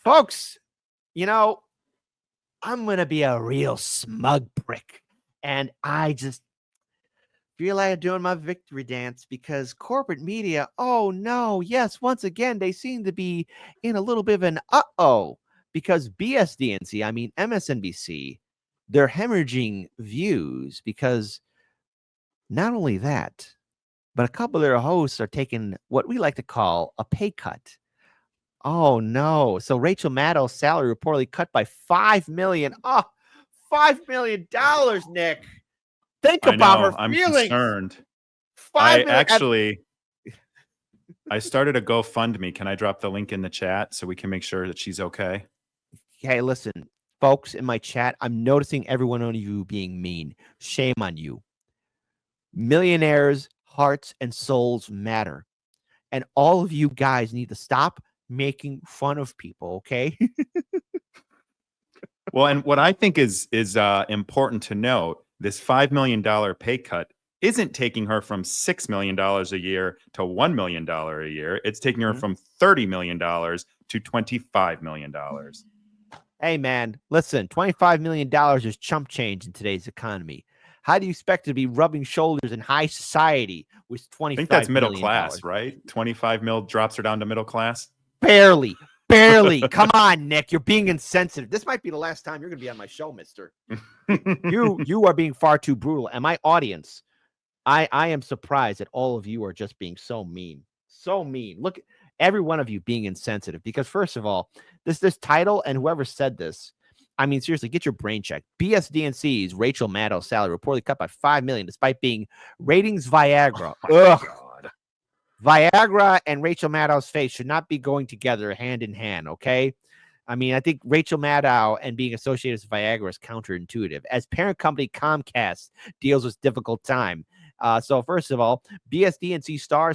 Folks, you know, I'm going to be a real smug prick. And I just feel like I'm doing my victory dance because corporate media, oh no, yes, once again, they seem to be in a little bit of an because BSDNC, I mean MSNBC, they're hemorrhaging views because not only that, but a couple of their hosts are taking what we like to call a pay cut. Oh no. So Rachel Maddow's salary reportedly cut by $5 million. Oh, $5 million, Nick. Think about her I'm feelings. Concerned. $5 million. I started a GoFundMe. Can I drop the link in the chat so we can make sure that she's okay? Hey, listen, folks in my chat, I'm noticing every one of you being mean. Shame on you. Millionaires' hearts and souls matter. And all of you guys need to stop making fun of people, okay? Well, and what I think is important to note, this $5 million pay cut isn't taking her from $6 million a year to $1 million a year. It's taking her from $30 million to $25 million. Hey, man, listen, $25 million is chump change in today's economy. How do you expect to be rubbing shoulders in high society with $25 million? I think that's middle class, right? 25 mil drops her down to middle class? Barely. Come on, Nick. You're being insensitive. This might be the last time you're going to be on my show, mister. You are being far too brutal. And my audience, I am surprised that all of you are just being so mean. So mean. Look, every one of you being insensitive. Because first of all, this title and whoever said this, I mean, seriously, get your brain checked. BSDNC's Rachel Maddow's salary reportedly cut by $5 million despite being ratings Viagra. Ugh. God. Viagra and Rachel Maddow's face should not be going together hand in hand, okay? I mean, I think Rachel Maddow and being associated with Viagra is counterintuitive as parent company Comcast deals with difficult time. So first of all, BSDNC star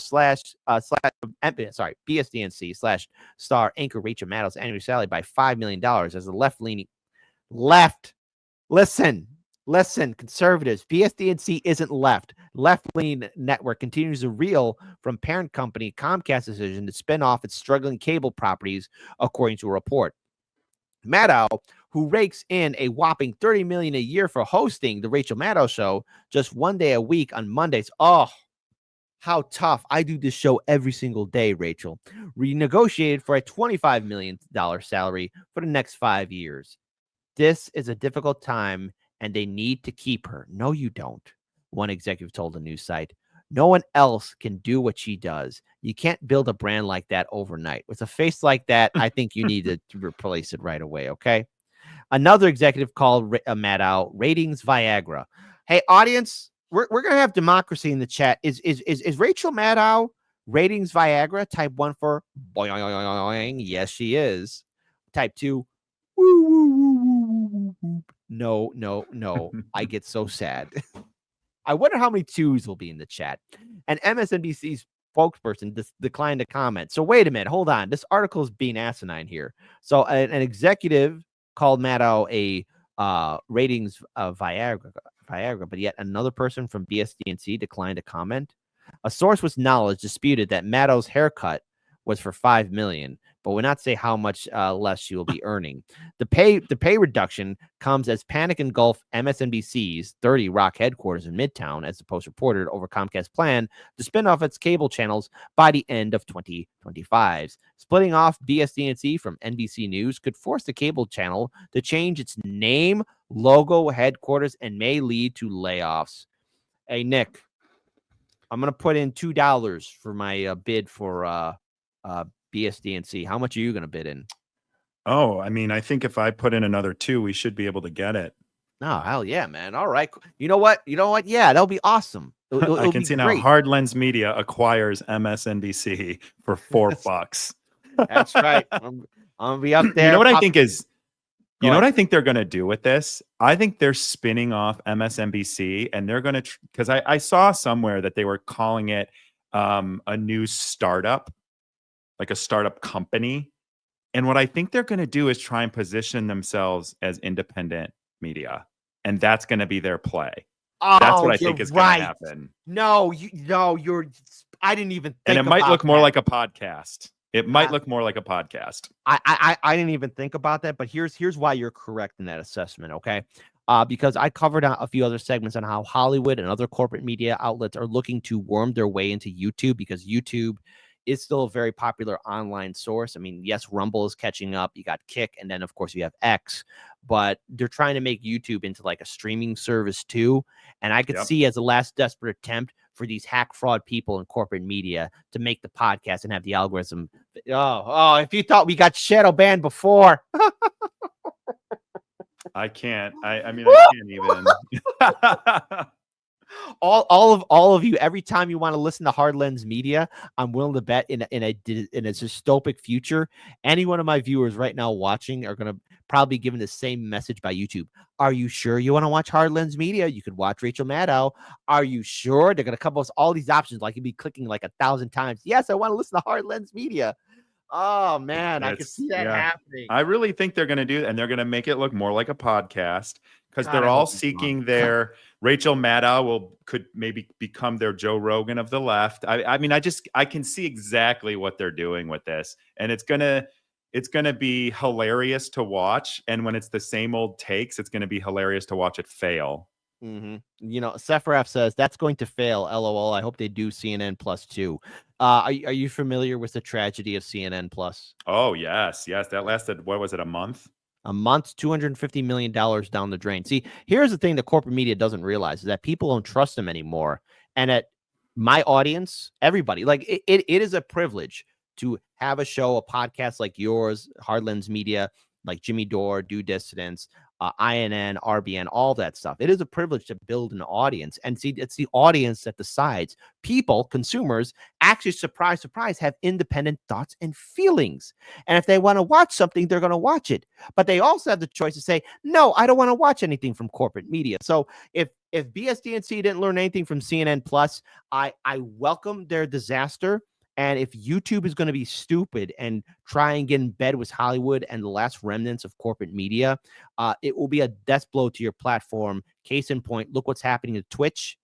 BSDNC / star anchor Rachel Maddow's annual salary by $5 million as the Listen, conservatives, BSDNC isn't left. Left-leaning network continues to reel from parent company Comcast's decision to spin off its struggling cable properties, according to a report. Maddow, who rakes in a whopping $30 million a year for hosting the Rachel Maddow Show just one day a week on Mondays. Oh, how tough. I do this show every single day, Rachel. Renegotiated for a $25 million salary for the next 5 years. This is a difficult time, and they need to keep her. No, you don't, one executive told the news site. No one else can do what she does. You can't build a brand like that overnight. With a face like that, I think you need to replace it right away, okay? Another executive called Maddow ratings Viagra. Hey, audience, we're going to have democracy in the chat. Is Rachel Maddow ratings Viagra? Type 1 for boing. Yes, she is. Type 2, woo, woo, woo, woo, woo. No. I get so sad. I wonder how many twos will be in the chat. And MSNBC's spokesperson declined to comment. So wait a minute. Hold on. This article is being asinine here. So an executive called Maddow a ratings of Viagra, but yet another person from BSDNC declined to comment. A source with knowledge disputed that Maddow's haircut was for $5 million, but would not say how much less she will be earning. The pay reduction comes as panic engulfed MSNBC's 30 Rock headquarters in Midtown, as the Post reported, over Comcast's plan to spin off its cable channels by the end of 2025. Splitting off BSDNC from NBC News could force the cable channel to change its name, logo, headquarters, and may lead to layoffs. Hey, Nick, I'm going to put in $2 for my bid for BSDNC. How much are you going to bid in? Oh, I mean, I think if I put in another 2, we should be able to get it. Oh, hell yeah, man. All right. You know what? Yeah, that'll be awesome. I can see now Hard Lens Media acquires MSNBC for $4. That's right. I'm going to be up there. You know what I think is... You know what I think they're going to do with this? I think they're spinning off MSNBC, and they're going to... Because I saw somewhere that they were calling it a new startup, like a startup company. And what I think they're going to do is try and position themselves as independent media. And that's going to be their play. Oh, that's what I think is going to happen. No, I didn't even think and it might look more like a podcast. It might look more like a podcast. I didn't even think about that, but here's why you're correct in that assessment, okay? Because I covered a few other segments on how Hollywood and other corporate media outlets are looking to worm their way into YouTube, because YouTube is still a very popular online source. I mean, yes, Rumble is catching up. You got Kick, and then of course you have X, but they're trying to make YouTube into like a streaming service too. And I could see as a last desperate attempt for these hack fraud people in corporate media to make the podcast and have the algorithm. Oh, if you thought we got shadow banned before. I can't. I mean, I can't even. all of you, every time you want to listen to Hard Lens Media, I'm willing to bet in a dystopic future, any one of my viewers right now watching are going to probably be given the same message by YouTube. Are you sure you want to watch Hard Lens Media? You could watch Rachel Maddow. Are you sure? They're going to come up with all these options, like you'd be clicking like 1,000 times. Yes, I want to listen to Hard Lens Media. Oh man, I can see that happening. I really think they're going to do it, and they're going to make it look more like a podcast, because they're all seeking their Rachel Maddow could maybe become their Joe Rogan of the left. I mean, I can see exactly what they're doing with this, and it's gonna be hilarious to watch. And when it's the same old takes, it's gonna be hilarious to watch it fail. You know, Sephiroth says that's going to fail. LOL. I hope they do CNN Plus too. Are you familiar with the tragedy of CNN Plus? Oh yes, that lasted, what was it, a month? A month, $250 million down the drain. See, here's the thing that corporate media doesn't realize, is that people don't trust them anymore. And at my audience, everybody, like it is a privilege to have a show, a podcast like yours, Hard Lens Media, like Jimmy Dore, Due Dissidence, INN, RBN, all that stuff. It is a privilege to build an audience. And see, it's the audience that decides. People, consumers, actually, surprise, surprise, have independent thoughts and feelings. And if they want to watch something, they're going to watch it. But they also have the choice to say, no, I don't want to watch anything from corporate media. So if BSDNC didn't learn anything from CNN Plus, I welcome their disaster. And if YouTube is going to be stupid and try and get in bed with Hollywood and the last remnants of corporate media, it will be a death blow to your platform. Case in point, look what's happening to Twitch.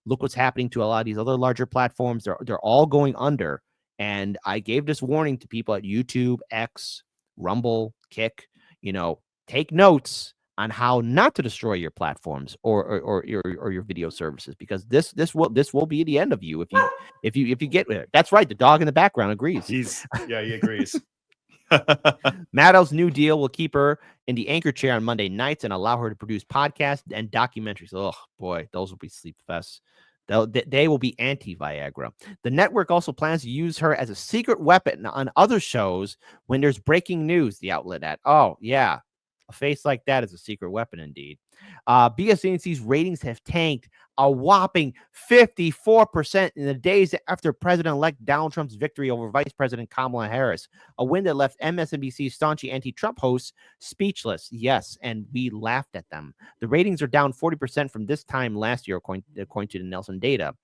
Look what's happening to a lot of these other larger platforms. They're all going under. And I gave this warning to people at YouTube, X, Rumble, Kick. You know, take notes on how not to destroy your platforms or your video services, because this will be the end of you if you get there. That's right. The dog in the background agrees. He agrees. Maddow's new deal will keep her in the anchor chair on Monday nights and allow her to produce podcasts and documentaries. Oh boy, those will be sleep fests. They will be anti-Viagra. The network also plans to use her as a secret weapon on other shows when there's breaking news. The outlet at, oh yeah, a face like that is a secret weapon indeed. BSNC's ratings have tanked a whopping 54% in the days after President-elect Donald Trump's victory over Vice President Kamala Harris, a win that left MSNBC's staunchy anti-Trump hosts speechless. Yes, and we laughed at them. The ratings are down 40% from this time last year, according to the Nielsen data.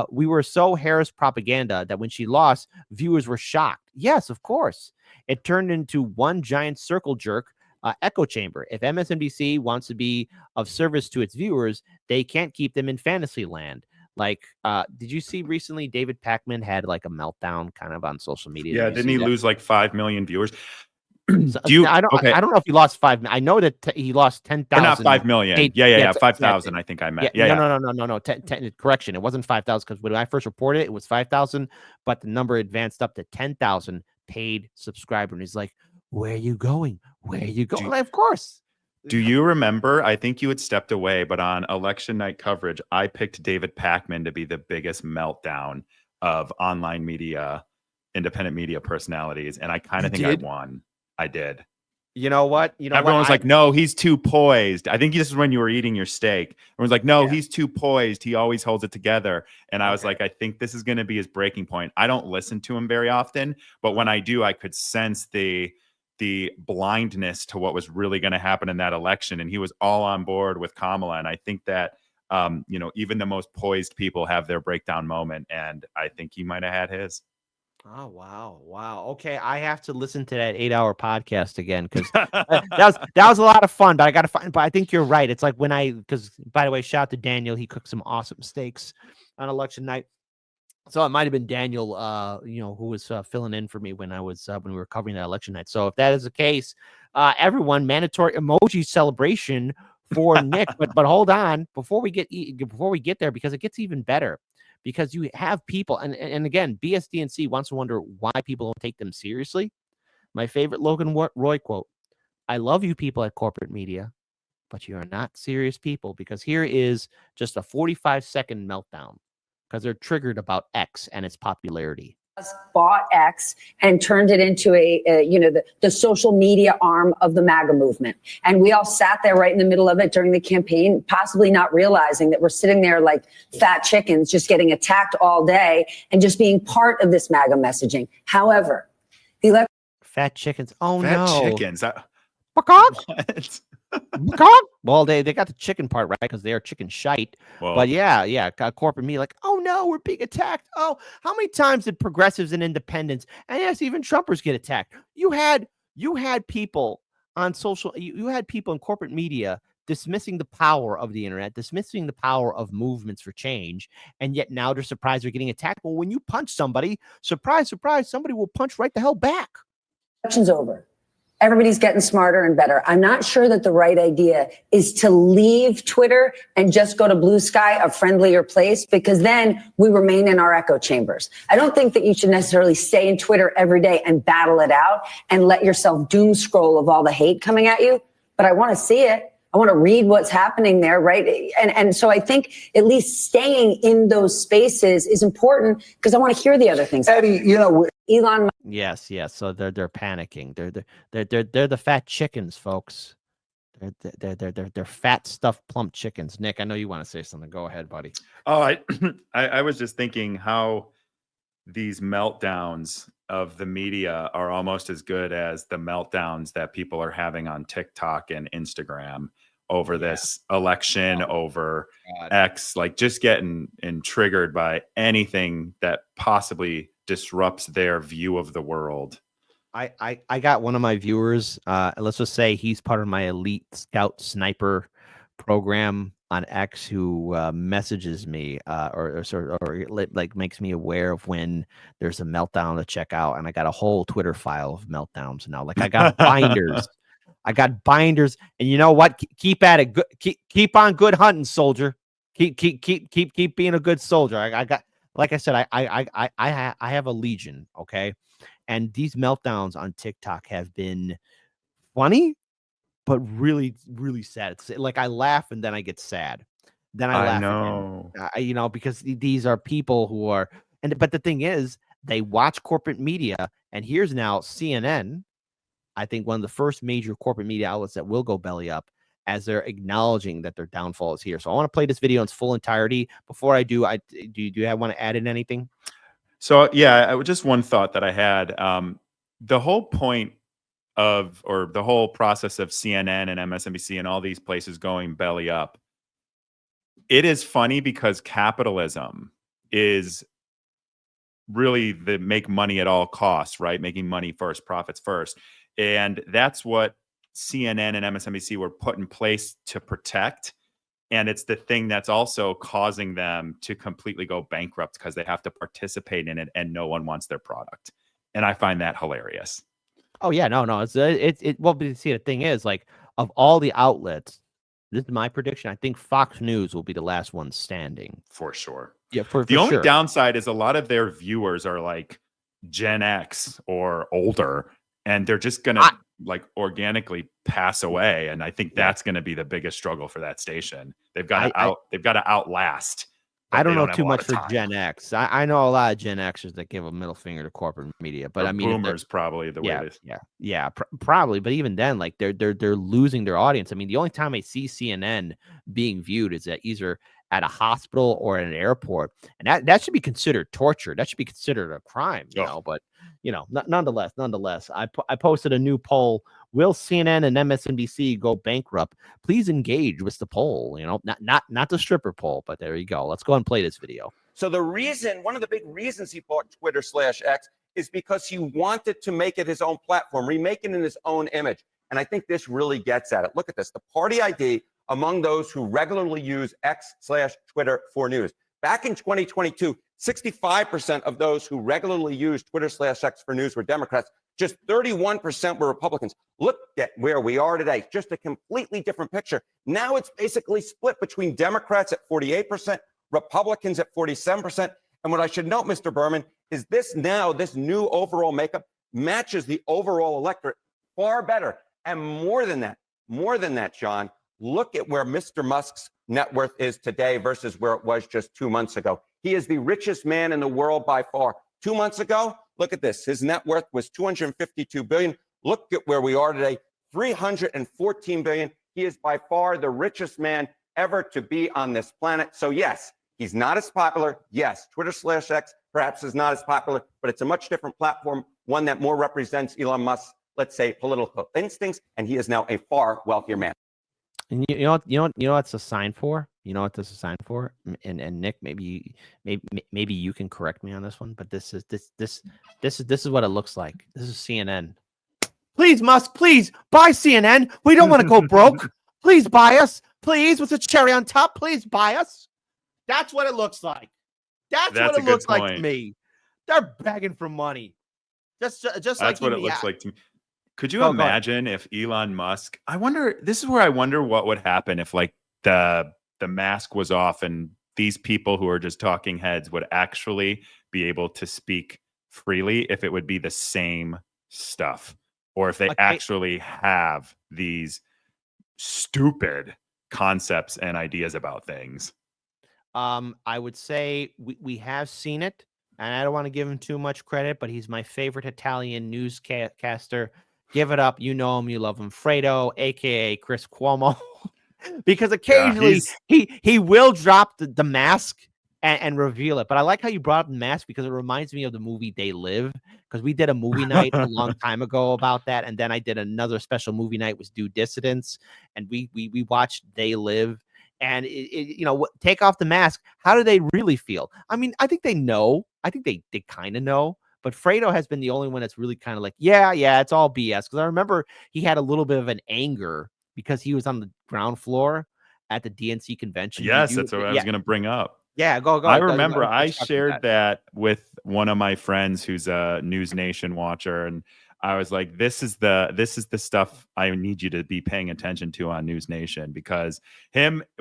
We were so Harris propaganda that when she lost, viewers were shocked. Yes, of course. It turned into one giant circle jerk echo chamber. If MSNBC wants to be of service to its viewers, they can't keep them in fantasy land. Like, did you see recently David Pakman had like a meltdown kind of on social media? Yeah, didn't he lose like 5 million viewers? So, I don't know if he lost 5. I know that he lost 10,000. Not 5 million. Yeah, 5,000. I think I meant. No. Correction. It wasn't 5,000, because when I first reported it was 5,000, but the number advanced up to 10,000 paid subscribers. And he's like, where are you going? Where are you going? Like, of course. Do you remember? I think you had stepped away, but on election night coverage, I picked David Pakman to be the biggest meltdown of online media, independent media personalities, and I kind of think I won. I did. You know what? Everyone was like, no, he's too poised. I think this is when you were eating your steak. Everyone's like, no, he's too poised. He always holds it together. And I was like, I think this is going to be his breaking point. I don't listen to him very often, but when I do, I could sense the blindness to what was really going to happen in that election. And he was all on board with Kamala. And I think that, even the most poised people have their breakdown moment. And I think he might have had his. Oh, wow. Okay, I have to listen to that 8-hour podcast again, because that was a lot of fun. But I got to find. But I think you're right. It's like because by the way, shout out to Daniel. He cooked some awesome steaks on election night. So it might have been Daniel, who was filling in for me when when we were covering that election night. So if that is the case, everyone, mandatory emoji celebration for Nick. But hold on, before we get there, because it gets even better, because you have people, and again, BSDNC wants to wonder why people don't take them seriously. My favorite Logan Roy quote: "I love you people at corporate media, but you are not serious people," because here is just a 45-second meltdown because they're triggered about X and its popularity. Bought X and turned it into the social media arm of the MAGA movement. And we all sat there right in the middle of it during the campaign, possibly not realizing that we're sitting there like fat chickens, just getting attacked all day and just being part of this MAGA messaging. However, the fat chickens. Oh, fat no. chickens. What? Well, they got the chicken part right because they are chicken shite. Well, but yeah, corporate media like, oh no, we're being attacked. Oh, how many times did progressives and independents, and yes, even Trumpers get attacked? You had people on social, you had people in corporate media dismissing the power of the internet, dismissing the power of movements for change, and yet now they're surprised they're getting attacked. Well, when you punch somebody, surprise, surprise, somebody will punch right the hell back. Election's over. Everybody's getting smarter and better. I'm not sure that the right idea is to leave Twitter and just go to Blue Sky, a friendlier place, because then we remain in our echo chambers. I don't think that you should necessarily stay in Twitter every day and battle it out and let yourself doom scroll of all the hate coming at you. But I want to see it. I want to read what's happening there, right? And so I think at least staying in those spaces is important because I want to hear the other things. Eddie, Elon. Yes. So they're panicking. They're the fat chickens, folks. They're fat stuffed plump chickens. Nick, I know you want to say something. Go ahead, buddy. Oh, I was just thinking how these meltdowns of the media are almost as good as the meltdowns that people are having on TikTok and Instagram over this election, over X, like just getting triggered by anything that possibly disrupts their view of the world. I got one of my viewers, let's just say he's part of my elite scout sniper program on X, who messages me or like makes me aware of when there's a meltdown to check out, and I got a whole Twitter file of meltdowns now. Like I got binders. And you know what? Keep at it. Keep on good hunting, soldier. Keep being a good soldier. I got, like I said, I have a legion, okay? And these meltdowns on TikTok have been funny, but really, really sad. It's like I laugh and then I get sad. Then I laugh again. Because these are people who are, but the thing is, they watch corporate media, and here's now CNN, I think one of the first major corporate media outlets that will go belly up as they're acknowledging that their downfall is here. So I want to play this video in its full entirety. Before I do, do you want to add in anything? So yeah, just one thought that I had. The whole point of, or the whole process of CNN and MSNBC and all these places going belly up, it is funny because capitalism is really the make money at all costs, right? Making money first, profits first. And that's what CNN and MSNBC were put in place to protect. And it's the thing that's also causing them to completely go bankrupt because they have to participate in it and no one wants their product. And I find that hilarious. Oh yeah, no. Well, but see, the thing is, like, of all the outlets, this is my prediction. I think Fox News will be the last one standing. For sure. Yeah, for the only sure. downside is a lot of their viewers are like Gen X or older, and they're just gonna like organically pass away. And I think that's gonna be the biggest struggle for that station. They've got to outlast. I don't know too much for Gen X. I know a lot of Gen Xers that give a middle finger to corporate media, but I mean, boomers probably the way. Probably. But even then, like they're losing their audience. I mean, the only time I see CNN being viewed is at either at a hospital or at an airport, and that should be considered torture. That should be considered a crime, you know. But nonetheless, I posted a new poll: will CNN and MSNBC go bankrupt? Please engage with the poll. You know, not the stripper poll, but there you go. Let's go and play this video. So one of the big reasons he bought Twitter/X is because he wanted to make it his own platform, remake it in his own image. And I think this really gets at it. Look at this. The party ID among those who regularly use X/Twitter for news. Back in 2022, 65% of those who regularly use Twitter/X for news were Democrats. Just 31% were Republicans. Look at where we are today. Just a completely different picture. Now it's basically split between Democrats at 48%, Republicans at 47%. And what I should note, Mr. Berman, is this new overall makeup matches the overall electorate far better. And more than that, John, look at where Mr. Musk's net worth is today versus where it was just 2 months ago. He is the richest man in the world by far. 2 months ago, look at this. His net worth was $252 billion. Look at where we are today, $314 billion. He is by far the richest man ever to be on this planet. So yes, he's not as popular. Yes, Twitter/X perhaps is not as popular, but it's a much different platform, one that more represents Elon Musk's, let's say, political instincts, and he is now a far wealthier man. And you know what's a sign for? You know what this is a sign for? And Nick, maybe you can correct me on this one, but this is what it looks like. This is CNN. Please, Musk, please buy CNN. We don't want to go broke. Please buy us. Please, with a cherry on top, please buy us. That's what it looks like. That's what it looks like to me. They're begging for money. Just That's like what it looks like to me. Could you imagine if Elon Musk? This is where I wonder what would happen if like the mask was off and these people who are just talking heads would actually be able to speak freely, if it would be the same stuff, or if they actually have these stupid concepts and ideas about things. I would say we have seen it, and I don't want to give him too much credit, but he's my favorite Italian newscaster. Give it up. You know him. You love him. Fredo, a.k.a. Chris Cuomo. Because occasionally he will drop the mask and reveal it. But I like how you brought up the mask because it reminds me of the movie They Live, because we did a movie night a long time ago about that. And then I did another special movie night with Due Dissidents, and we watched They Live. And take off the mask. How do they really feel? I mean, I think they know. I think they kind of know. But Fredo has been the only one that's really kind of like, yeah, it's all BS. Because I remember he had a little bit of an anger because he was on the ground floor at the DNC convention. Yes, that's what I was going to bring up. Yeah, go. I remember I shared that with one of my friends who's a News Nation watcher, and I was like, this is the stuff I need you to be paying attention to on News Nation, because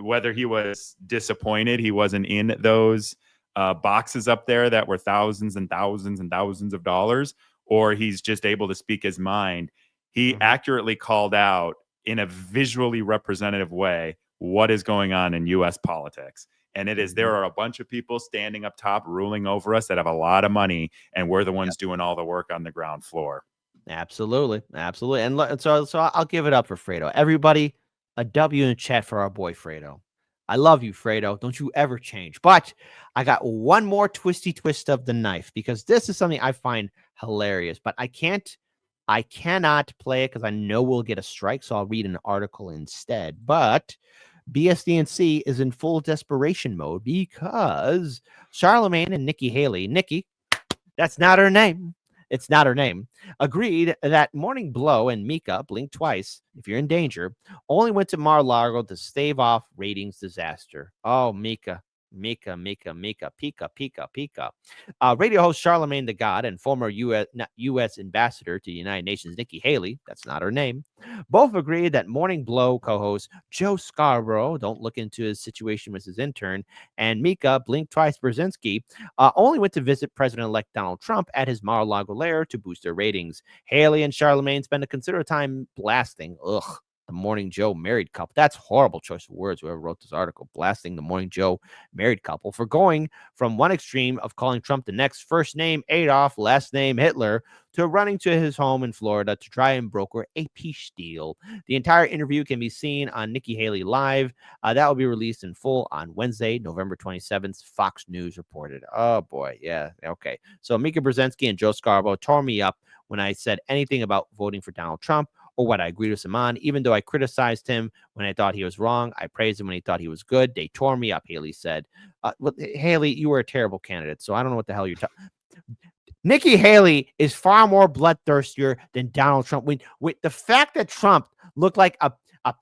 whether he was disappointed he wasn't in those boxes up there that were thousands and thousands and thousands of dollars, or he's just able to speak his mind. He accurately called out in a visually representative way what is going on in U.S. politics. And it is, there are a bunch of people standing up top ruling over us that have a lot of money, and we're the ones doing all the work on the ground floor. Absolutely. And so I'll give it up for Fredo. Everybody, a W in the chat for our boy Fredo. I love you, Fredo. Don't you ever change. But I got one more twisty twist of the knife, because this is something I find hilarious, but I cannot play it because I know we'll get a strike. So I'll read an article instead. But BSDNC is in full desperation mode because Charlemagne and Nikki Haley, that's not her name. It's not her name, agreed that Morning Blow and Mika, blink twice if you're in danger, only went to Mar-a-Lago to stave off ratings disaster. Oh, Mika, Pika. Radio host Charlemagne the God and former U.S. ambassador to the United Nations, Nikki Haley, that's not her name, both agreed that Morning Blow co-host Joe Scarborough, don't look into his situation with his intern, and Mika, blink twice Brzezinski, only went to visit President-elect Donald Trump at his Mar-a-Lago lair to boost their ratings. Haley and Charlemagne spent a considerable time blasting, the Morning Joe married couple. That's horrible choice of words, whoever wrote this article, blasting the Morning Joe married couple for going from one extreme of calling Trump the next first name Adolf, last name Hitler, to running to his home in Florida to try and broker a peace deal. The entire interview can be seen on Nikki Haley Live. That will be released in full on Wednesday, November 27th, Fox News reported. Oh, boy. Yeah. Okay. So Mika Brzezinski and Joe Scarborough tore me up when I said anything about voting for Donald Trump, or what I agreed with him on. Even though I criticized him when I thought he was wrong, I praised him when he thought he was good. They tore me up, Haley said. Haley, you were a terrible candidate, so I don't know what the hell you're talking. Nikki Haley is far more bloodthirstier than Donald Trump. With the fact that Trump looked like a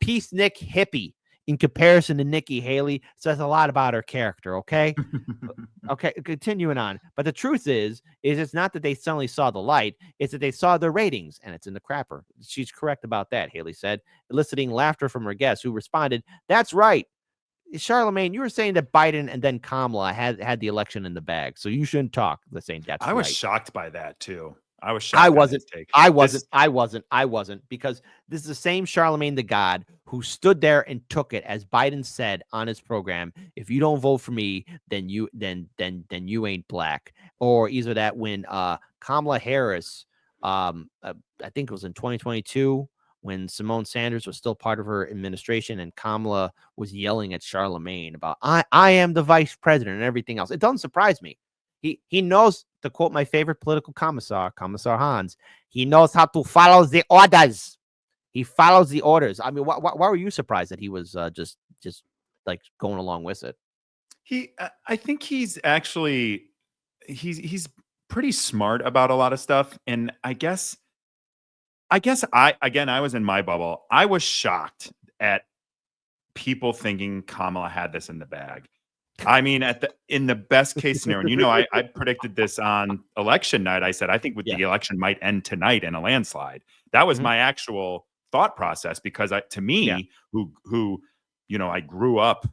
peacenik hippie in comparison to Nikki Haley says a lot about her character. Okay. Okay, continuing on. But the truth is it's not that they suddenly saw the light, it's that they saw the ratings, and it's in the crapper. She's correct about that, Haley said, eliciting laughter from her guests, who responded, "That's right. Charlemagne, you were saying that Biden and then Kamala had the election in the bag, so you shouldn't talk." The saying that's I was right. shocked by that too. I was I shocked. by wasn't. his take. I wasn't, because this is the same Charlemagne the God who stood there and took it, as Biden said on his program. If you don't vote for me, then you ain't black. Or either that when Kamala Harris, I think it was in 2022, when Simone Sanders was still part of her administration, and Kamala was yelling at Charlemagne about I am the vice president and everything else. It doesn't surprise me. He knows, to quote my favorite political commissar, Commissar Hans, he knows how to follow the orders. He follows the orders. I mean, why were you surprised that he was just like going along with it? I think he's actually he's pretty smart about a lot of stuff, and I guess I was in my bubble. I was shocked at people thinking Kamala had this in the bag. I mean, in the best case scenario, and I predicted this on election night. I said I think the election might end tonight in a landslide. That was my actual thought process, because to me, who I grew up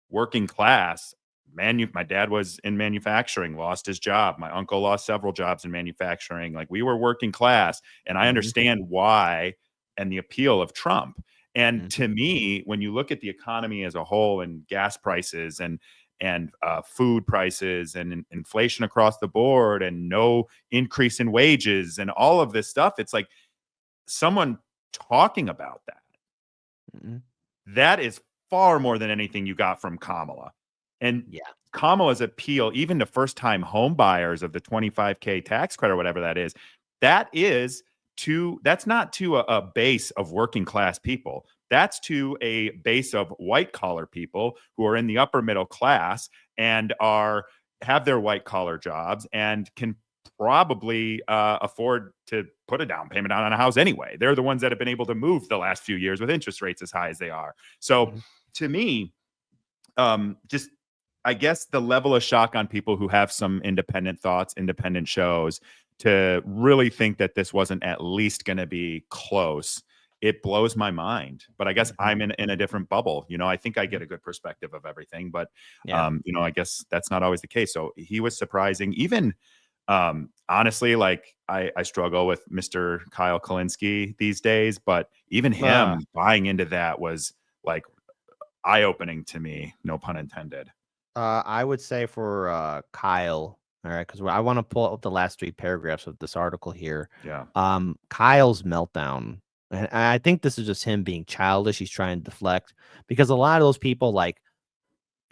working class. My dad was in manufacturing, lost his job. My uncle lost several jobs in manufacturing. Like, we were working class, and I understand why and the appeal of Trump. And to me, when you look at the economy as a whole, and gas prices and food prices and inflation across the board and no increase in wages and all of this stuff, it's like someone talking about that. That is far more than anything you got from Kamala. And Kamala's appeal, even to first-time home buyers of the $25K tax credit or whatever that is, that's not to a base of working class people. That's to a base of white collar people who are in the upper middle class and have their white collar jobs and can probably afford to put a down payment on a house anyway. They're the ones that have been able to move the last few years with interest rates as high as they are. So to me, just, I guess, the level of shock on people who have some independent thoughts, independent shows, to really think that this wasn't at least going to be close, it blows my mind. But I guess I'm in a different bubble. I think I get a good perspective of everything, but I guess that's not always the case. So he was surprising. Even honestly, like, I struggle with Mr. Kyle Kalinske these days, but even him buying into that was like eye-opening to me, no pun intended. I would say for Kyle, all right, because I want to pull up the last 3 paragraphs of this article here. Yeah. Kyle's meltdown, and I think this is just him being childish. He's trying to deflect, because a lot of those people, like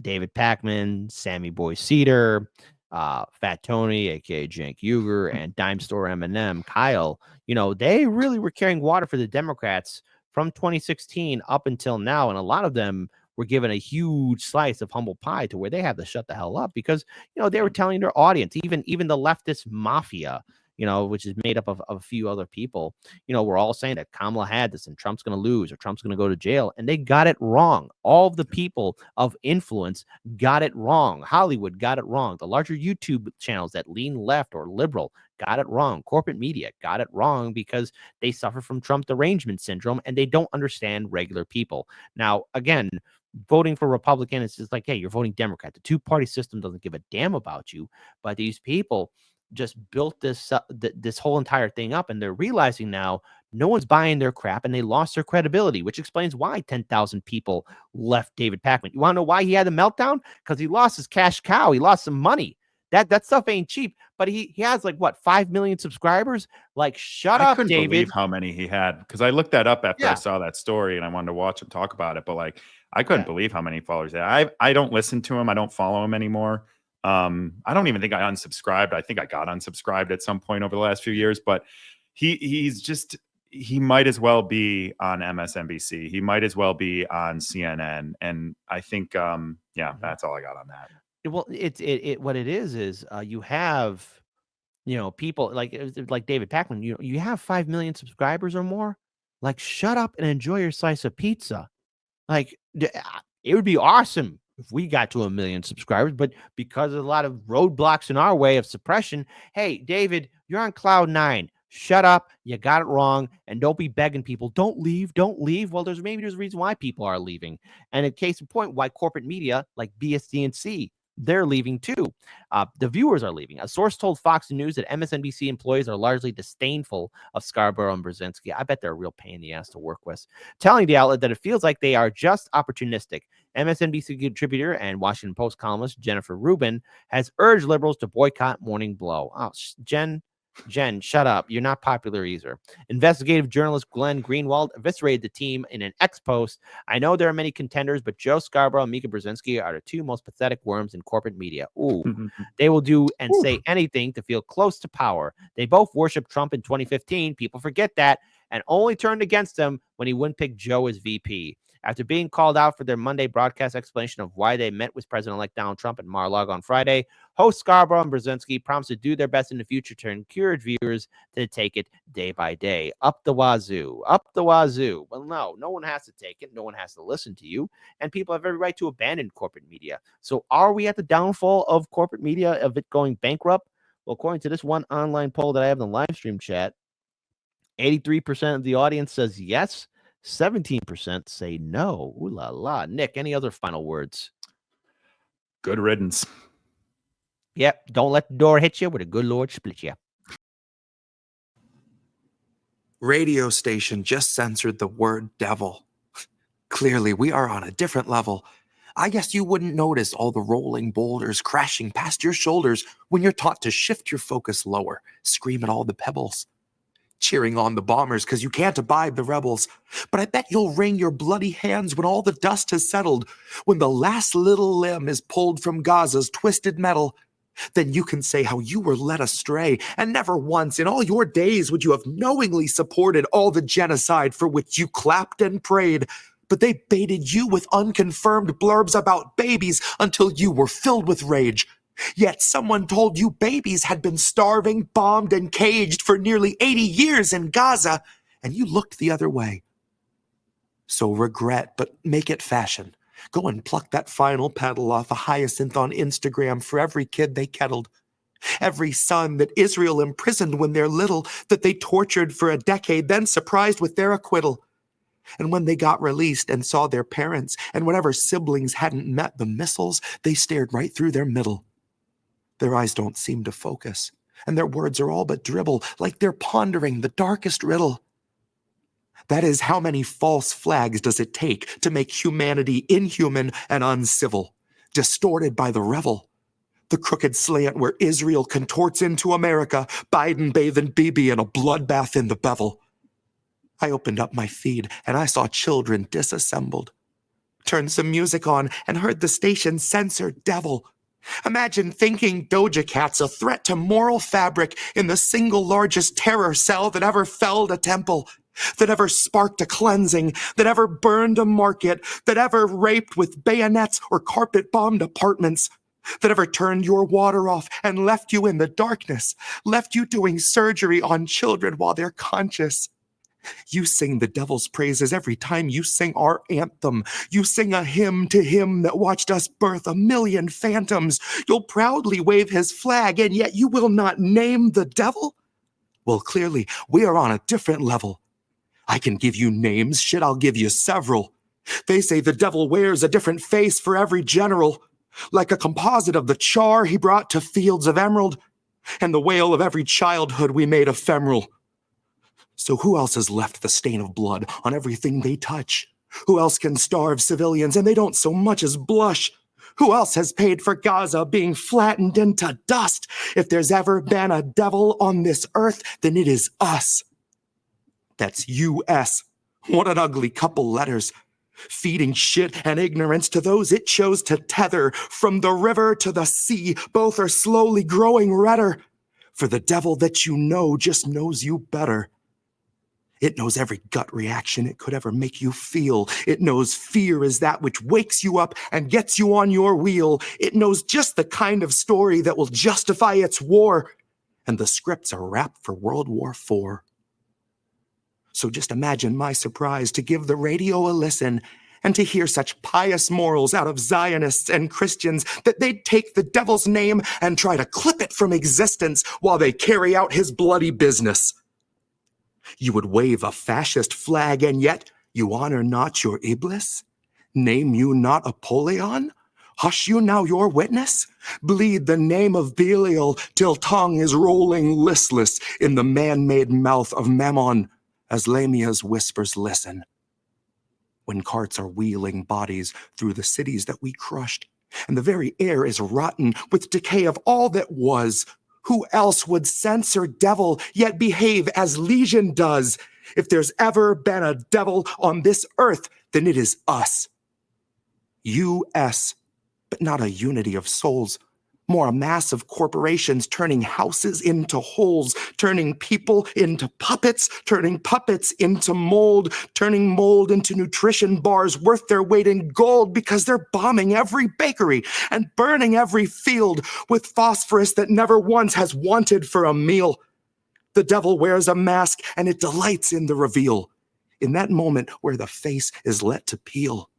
David Pakman, Sammy Boy Cedar, Fat Tony, aka Cenk Uygur, and Dime Store Eminem, Kyle, they really were carrying water for the Democrats from 2016 up until now, and a lot of them were given a huge slice of humble pie to where they had to shut the hell up, because they were telling their audience, even the leftist mafia, which is made up of a few other people, we're all saying that Kamala had this and Trump's going to lose or Trump's going to go to jail, and they got it wrong. All of the people of influence got it wrong. Hollywood got it wrong. The larger YouTube channels that lean left or liberal got it wrong. Corporate media got it wrong, because they suffer from Trump derangement syndrome and they don't understand regular people. Now, again, voting for Republican is just like, hey, you're voting Democrat. The two-party system doesn't give a damn about you. But these people just built this whole entire thing up, and they're realizing now no one's buying their crap, and they lost their credibility, which explains why 10,000 people left David Pakman. You want to know why he had a meltdown? Because he lost his cash cow. He lost some money. That stuff ain't cheap. But he has like, what, 5 million subscribers? Like, shut up, David. I couldn't believe how many he had, because I looked that up after I saw that story, and I wanted to watch and talk about it. But like, I couldn't believe how many followers he had. I don't listen to him. I don't follow him anymore. I don't even think I unsubscribed. I think I got unsubscribed at some point over the last few years. But he might as well be on MSNBC. He might as well be on CNN. And I think, that's all I got on that. Well, what it is you have, people like David Pakman. You have 5 million subscribers or more. Like, shut up and enjoy your slice of pizza. Like, it would be awesome if we got to 1 million subscribers, but because of a lot of roadblocks in our way of suppression, hey, David, you're on cloud 9. Shut up. You got it wrong. And don't be begging people. Don't leave. Don't leave. Well, there's a reason why people are leaving. And in case in point, why corporate media like BSDNC, they're leaving too. The viewers are leaving. A source told Fox News that MSNBC employees are largely disdainful of Scarborough and Brzezinski. I bet they're a real pain in the ass to work with, telling the outlet that it feels like they are just opportunistic. MSNBC contributor and Washington Post columnist Jennifer Rubin has urged liberals to boycott Morning Blow. Oh, Jen, shut up. You're not popular either. Investigative journalist Glenn Greenwald eviscerated the team in an X post. I know there are many contenders, but Joe Scarborough and Mika Brzezinski are the two most pathetic worms in corporate media. Ooh, they will do and say anything to feel close to power. They both worshiped Trump in 2015. People forget that and only turned against him when he wouldn't pick Joe as VP. After being called out for their Monday broadcast explanation of why they met with President-elect Donald Trump at Mar-a-Lago on Friday, host Scarborough and Brzezinski promised to do their best in the future to encourage viewers to take it day by day. Up the wazoo. Up the wazoo. Well, no one has to take it. No one has to listen to you. And people have every right to abandon corporate media. So are we at the downfall of corporate media, of it going bankrupt? Well, according to this one online poll that I have in the live stream chat, 83% of the audience says yes. 17% say no. Ooh la la. Nick, any other final words? Good riddance. Yep. Don't let the door hit you where the good Lord split you. Radio station just censored the word devil. Clearly, we are on a different level. I guess you wouldn't notice all the rolling boulders crashing past your shoulders when you're taught to shift your focus lower, scream at all the pebbles. Cheering on the bombers because you can't abide the rebels. But I bet you'll wring your bloody hands when all the dust has settled, when the last little limb is pulled from Gaza's twisted metal. Then you can say how you were led astray, and never once in all your days would you have knowingly supported all the genocide for which you clapped and prayed. But they baited you with unconfirmed blurbs about babies until you were filled with rage. Yet someone told you babies had been starving, bombed, and caged for nearly 80 years in Gaza, and you looked the other way. So regret, but make it fashion. Go and pluck that final petal off a hyacinth on Instagram for every kid they kettled. Every son that Israel imprisoned when they're little, that they tortured for a decade, then surprised with their acquittal. And when they got released and saw their parents, and whenever siblings hadn't met the missiles, they stared right through their middle. Their eyes don't seem to focus, and their words are all but dribble, like they're pondering the darkest riddle. That is, how many false flags does it take to make humanity inhuman and uncivil, distorted by the revel? The crooked slant where Israel contorts into America, Biden bathing Bibi in a bloodbath in the bevel. I opened up my feed, and I saw children disassembled. Turned some music on, and heard the station censor devil. Imagine thinking Doja Cat's a threat to moral fabric in the single largest terror cell that ever felled a temple, that ever sparked a cleansing, that ever burned a market, that ever raped with bayonets or carpet-bombed apartments, that ever turned your water off and left you in the darkness, left you doing surgery on children while they're conscious. You sing the devil's praises every time you sing our anthem. You sing a hymn to him that watched us birth 1 million phantoms. You'll proudly wave his flag, and yet you will not name the devil? Well, clearly, we are on a different level. I can give you names, shit, I'll give you several. They say the devil wears a different face for every general, like a composite of the char he brought to fields of emerald, and the wail of every childhood we made ephemeral. So who else has left the stain of blood on everything they touch? Who else can starve civilians and they don't so much as blush? Who else has paid for Gaza being flattened into dust? If there's ever been a devil on this earth, then it is us. That's U.S. What an ugly couple letters. Feeding shit and ignorance to those it chose to tether. From the river to the sea, both are slowly growing redder. For the devil that you know just knows you better. It knows every gut reaction it could ever make you feel. It knows fear is that which wakes you up and gets you on your wheel. It knows just the kind of story that will justify its war. And the scripts are wrapped for World War IV. So just imagine my surprise to give the radio a listen And to hear such pious morals out of Zionists and Christians that they'd take the devil's name and try to clip it from existence while they carry out his bloody business. You would wave a fascist flag, and yet you honor not your Iblis? Name you not Apollyon? Hush you now your witness? Bleed the name of Belial till tongue is rolling listless in the man-made mouth of Mammon, as Lamia's whispers listen. When carts are wheeling bodies through the cities that we crushed, and the very air is rotten with decay of all that was, who else would censor devil yet behave as Legion does? If there's ever been a devil on this earth, then it is us. U.S., but not a unity of souls. More a mass of corporations turning houses into holes, turning people into puppets, turning puppets into mold, turning mold into nutrition bars worth their weight in gold because they're bombing every bakery and burning every field with phosphorus that never once has wanted for a meal. The devil wears a mask and it delights in the reveal, in that moment where the face is let to peel.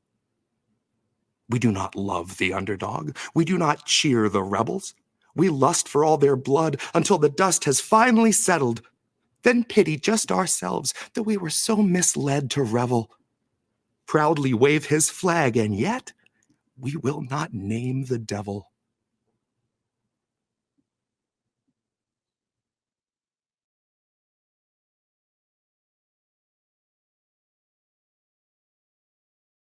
We do not love the underdog. We do not cheer the rebels. We lust for all their blood until the dust has finally settled. Then pity just ourselves that we were so misled to revel. Proudly wave his flag, and yet we will not name the devil.